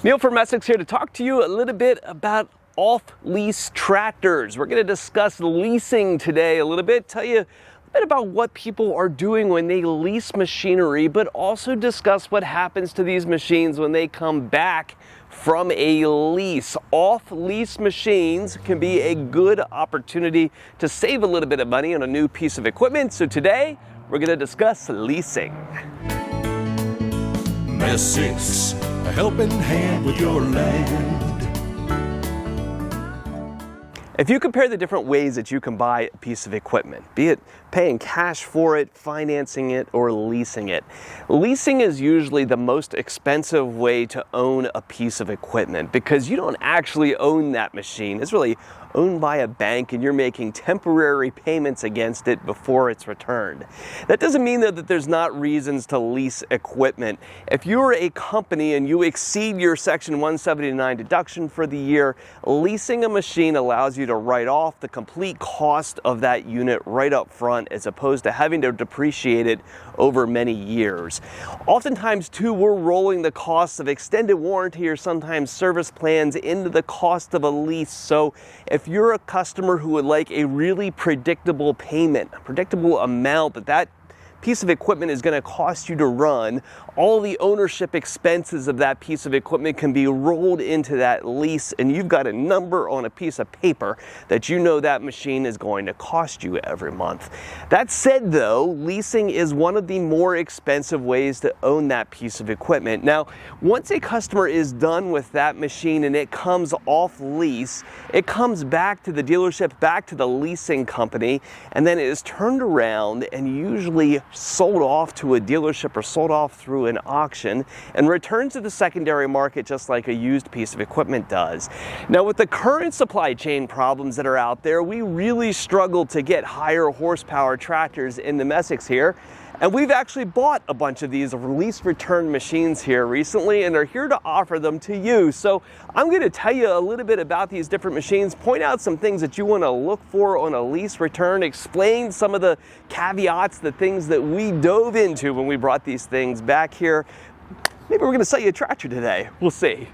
Neil from Essex here to talk to you a little bit about off-lease tractors. We're going to discuss leasing today a little bit, tell you a bit about what people are doing when they lease machinery, but also discuss what happens to these machines when they come back from a lease. Off-lease machines can be a good opportunity to save a little bit of money on a new piece of equipment. So today, we're going to discuss leasing. Essex, a helping hand with your land. If you compare the different ways that you can buy a piece of equipment, be it paying cash for it, financing it, or leasing it, leasing is usually the most expensive way to own a piece of equipment because you don't actually own that machine. It's really owned by a bank and you're making temporary payments against it before it's returned. That doesn't mean though that there's not reasons to lease equipment. If you're a company and you exceed your Section 179 deduction for the year, leasing a machine allows you to write off the complete cost of that unit right up front as opposed to having to depreciate it over many years. Oftentimes too, we're rolling the costs of extended warranty or sometimes service plans into the cost of a lease. So if you're a customer who would like a really predictable payment, a predictable amount that piece of equipment is going to cost you to run, all the ownership expenses of that piece of equipment can be rolled into that lease, and you've got a number on a piece of paper that you know that machine is going to cost you every month. That said though, leasing is one of the more expensive ways to own that piece of equipment. Now, once a customer is done with that machine and it comes off lease, it comes back to the dealership, back to the leasing company, and then it is turned around and usually sold off to a dealership or sold off through an auction and returned to the secondary market just like a used piece of equipment does. Now, with the current supply chain problems that are out there, we really struggle to get higher horsepower tractors in the Essex here. And we've actually bought a bunch of these lease return machines here recently and are here to offer them to you. So I'm going to tell you a little bit about these different machines, point out some things that you want to look for on a lease return, explain some of the caveats, the things that we dove into when we brought these things back here. Maybe we're going to sell you a tractor today. We'll see.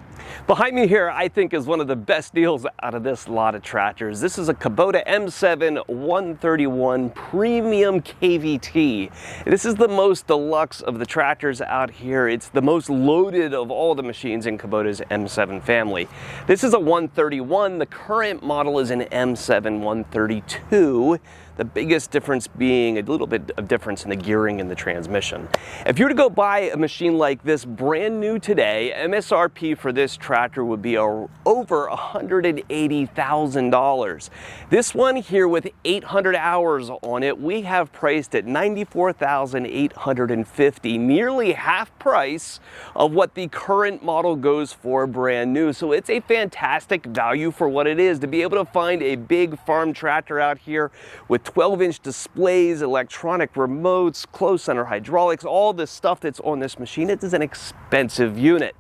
Behind me here, I think, is one of the best deals out of this lot of tractors. This is a Kubota M7 131 Premium KVT. This is the most deluxe of the tractors out here. It's the most loaded of all the machines in Kubota's M7 family. This is a 131. The current model is an M7 132. The biggest difference being a little bit of difference in the gearing and the transmission. If you were to go buy a machine like this brand new today, MSRP for this tractor would be over $180,000. This one here with 800 hours on it, we have priced at $94,850, nearly half price of what the current model goes for brand new. So it's a fantastic value for what it is to be able to find a big farm tractor out here with 12-inch displays, electronic remotes, closed center hydraulics, all the stuff that's on this machine. It is an expensive unit.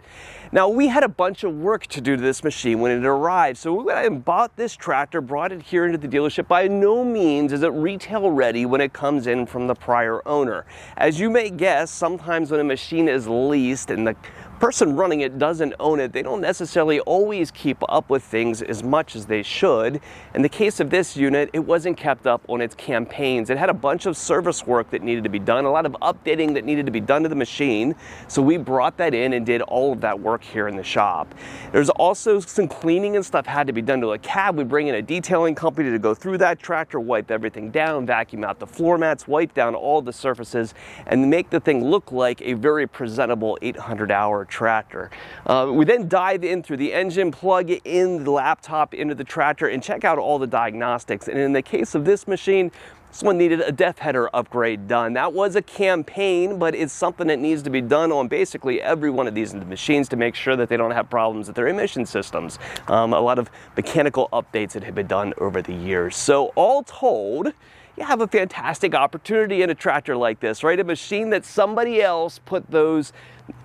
Now, we had a bunch of work to do to this machine when it arrived, so we went out and bought this tractor, brought it here into the dealership. By no means is it retail ready when it comes in from the prior owner. As you may guess, sometimes when a machine is leased and the person running it doesn't own it, they don't necessarily always keep up with things as much as they should. In the case of this unit, it wasn't kept up on its campaigns. It had a bunch of service work that needed to be done, a lot of updating that needed to be done to the machine. So we brought that in and did all of that work here in the shop. There's also some cleaning and stuff had to be done to a cab. We bring in a detailing company to go through that tractor, wipe everything down, vacuum out the floor mats, wipe down all the surfaces, and make the thing look like a very presentable 800-hour tractor. We then dive in through the engine, plug in the laptop into the tractor, and check out all the diagnostics. And in the case of this machine, this one needed a depth header upgrade done. That was a campaign, but it's something that needs to be done on basically every one of these machines to make sure that they don't have problems with their emission systems. A lot of mechanical updates that have been done over the years. So all told, you have a fantastic opportunity in a tractor like this, right? A machine that somebody else put those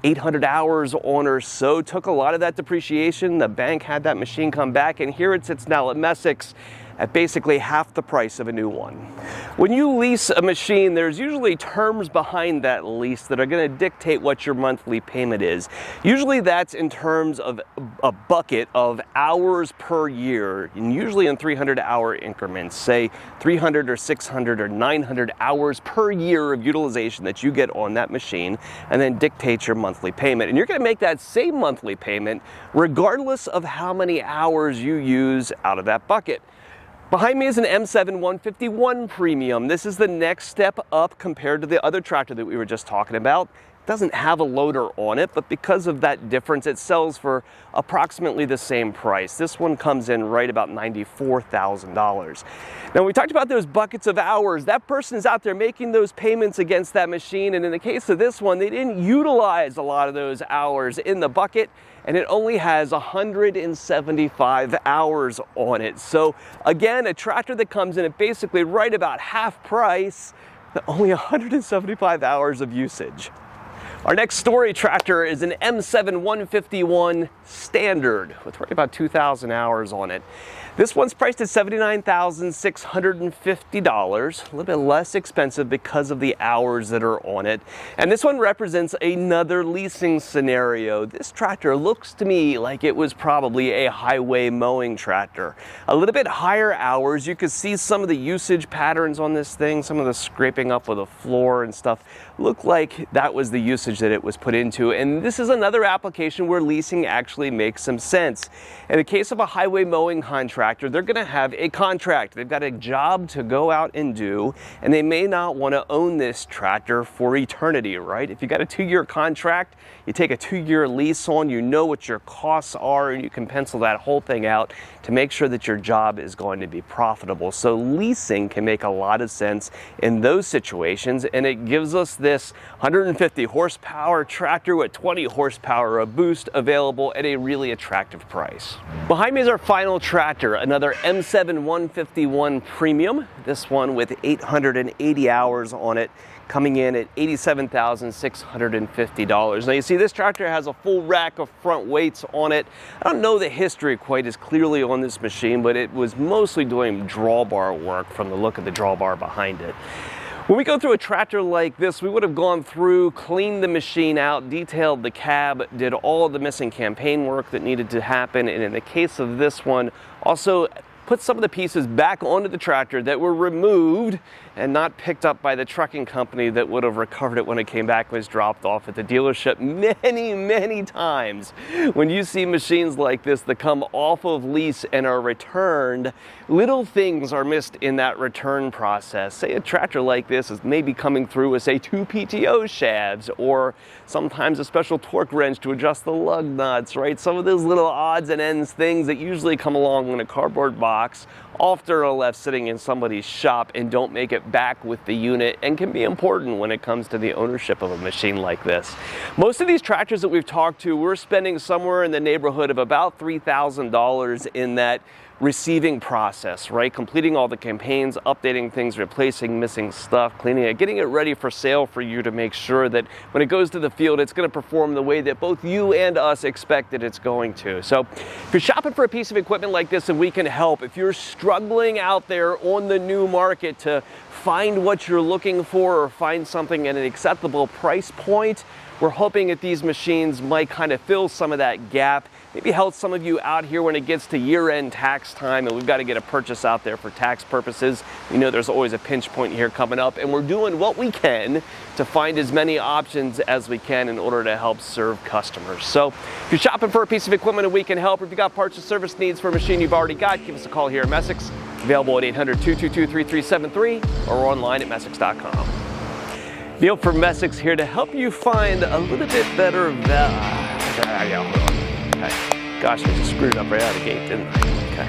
800 hours on or so, took a lot of that depreciation. The bank had that machine come back, and here it sits now at Essex. at basically half the price of a new one. When you lease a machine, there's usually terms behind that lease that are going to dictate what your monthly payment is. Usually that's in terms of a bucket of hours per year, and usually in 300-hour increments, say 300 or 600 or 900 hours per year of utilization that you get on that machine, and then dictates your monthly payment. And you're going to make that same monthly payment regardless of how many hours you use out of that bucket. Behind me is an M7 151 Premium. This is the next step up compared to the other tractor that we were just talking about. It doesn't have a loader on it, but because of that difference, it sells for approximately the same price. This one comes in right about $94,000. Now, we talked about those buckets of hours. That person is out there making those payments against that machine, and in the case of this one, they didn't utilize a lot of those hours in the bucket, and it only has 175 hours on it. So again, a tractor that comes in at basically right about half price, only 175 hours of usage. Our next story tractor is an M7 151 Standard with right about 2,000 hours on it. This one's priced at $79,650, a little bit less expensive because of the hours that are on it. And this one represents another leasing scenario. This tractor looks to me like it was probably a highway mowing tractor. A little bit higher hours. You can see some of the usage patterns on this thing, some of the scraping up of the floor and stuff. Look like that was the usage that it was put into. And this is another application where leasing actually makes some sense. In the case of a highway mowing contractor, they're going to have a contract. They've got a job to go out and do, and they may not want to own this tractor for eternity, right? If you got a 2-year contract, you take a 2-year lease on, you know what your costs are, and you can pencil that whole thing out to make sure that your job is going to be profitable. So leasing can make a lot of sense in those situations, and it gives us this 150 horsepower tractor with 20 horsepower of boost available at a really attractive price. Behind me is our final tractor, another M7 151 Premium, this one with 880 hours on it, coming in at $87,650. Now you see this tractor has a full rack of front weights on it. I don't know the history quite as clearly on this machine, but it was mostly doing drawbar work from the look of the drawbar behind it. When we go through a tractor like this, we would have gone through, cleaned the machine out, detailed the cab, did all of the missing campaign work that needed to happen, and in the case of this one, also put some of the pieces back onto the tractor that were removed and not picked up by the trucking company that would have recovered it when it came back and was dropped off at the dealership. Many times when you see machines like this that come off of lease and are returned, little things are missed in that return process. Say a tractor like this is maybe coming through with, say, 2 PTO shafts, or sometimes a special torque wrench to adjust the lug nuts, right? Some of those little odds and ends things that usually come along in a cardboard box often are left sitting in somebody's shop and don't make it back with the unit, and can be important when it comes to the ownership of a machine like this. Most of these tractors that we've talked to, we're spending somewhere in the neighborhood of about $3,000 in that receiving process, right? Completing all the campaigns, updating things, replacing missing stuff, cleaning it, getting it ready for sale for you to make sure that when it goes to the field, it's going to perform the way that both you and us expected it's going to. So if you're shopping for a piece of equipment like this and we can help, if you're struggling out there on the new market to find what you're looking for or find something at an acceptable price point, we're hoping that these machines might kind of fill some of that gap, maybe help some of you out here when it gets to year-end tax time and we've got to get a purchase out there for tax purposes. We know there's always a pinch point here coming up, and we're doing what we can to find as many options as we can in order to help serve customers. So if you're shopping for a piece of equipment and we can help, or if you've got parts or service needs for a machine you've already got, give us a call here at Messick's. Available at 800-222-3373 or online at Messick's.com. Neil from Messick's here to help you find a little bit better value. Okay. Gosh, I just screwed up right out of the gate, didn't I? Okay.